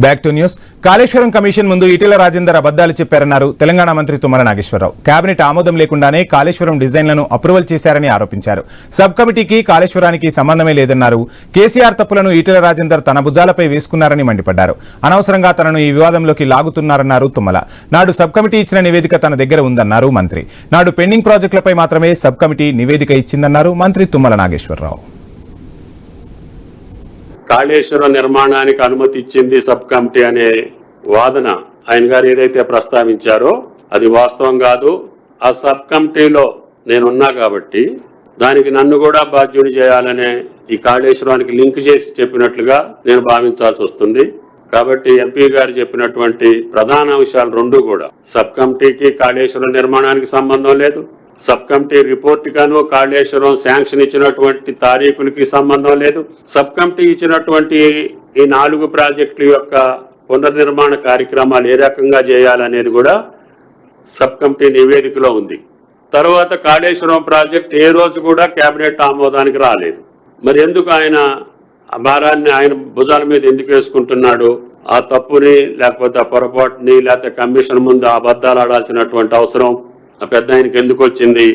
Back to news. Kaleshwaram commission ముందు ఈటెల రాజేందర్ అబద్దాలు చెప్పారన్నారు తెలంగాణ మంత్రి తుమ్మల నాగేశ్వరరావు. కేబినెట్ ఆమోదం లేకుండానే కాళేశ్వరం డిజైన్లను అప్రూవల్ చేశారని ఆరోపించారు. సబ్ కమిటీకి కాళేశ్వరానికి సంబంధమే లేదన్నారు. కేసీఆర్ తప్పులను ఈటెల రాజేందర్ తన భుజాలపై వేసుకున్నారని మండిపడ్డారు. అనవసరంగా తనను ఈ వివాదంలోకి లాగుతున్నారన్నారు తుమ్మల. నాడు సబ్ కమిటీ ఇచ్చిన నివేదిక తన దగ్గర ఉందన్నారు మంత్రి. నాడు పెండింగ్ ప్రాజెక్టులపై మాత్రమే సబ్ కమిటీ నివేదిక ఇచ్చిందన్నారు మంత్రి తుమ్మల నాగేశ్వరరావు. కాళేశ్వరం నిర్మాణానికి అనుమతి ఇచ్చింది సబ్ కమిటీ అనే వాదన ఆయన గారు ఏదైతే ప్రస్తావించారో అది వాస్తవం కాదు. ఆ సబ్ కమిటీలో నేనున్నా కాబట్టి దానికి నన్ను కూడా బాధ్యుని చేయాలనే ఈ కాళేశ్వరానికి లింక్ చేసి చెప్పినట్లుగా నేను భావించాల్సి వస్తుంది. కాబట్టి ఎంపీ గారు చెప్పినటువంటి ప్రధాన అంశాలు రెండు కూడా సబ్ కమిటీకి కాళేశ్వరం నిర్మాణానికి సంబంధం లేదు. సబ్ కమిటీ రిపోర్ట్ గాను కాళేశ్వరం శాంక్షన్ ఇచ్చినటువంటి తారీఖులకి సంబంధం లేదు. సబ్ కమిటీ ఇచ్చినటువంటి ఈ 4 ప్రాజెక్టుల యొక్క పునర్నిర్మాణ కార్యక్రమాలు ఏ రకంగా చేయాలనేది కూడా సబ్ కమిటీ నివేదికలో ఉంది. తర్వాత కాళేశ్వరం ప్రాజెక్ట్ ఏ రోజు కూడా కేబినెట్ ఆమోదానికి రాలేదు. మరి ఎందుకు ఆయన ఆ భారాన్ని ఆయన భుజాల మీద ఎందుకు వేసుకుంటున్నాడు? ఆ తప్పుని లేకపోతే ఆ పొరపాటుని లేకపోతే కమిషన్ ముందు అబద్ధాలు ఆడాల్సినటువంటి అవసరం ఆ పెద్ద ఆయనకి ఎందుకు వచ్చింది?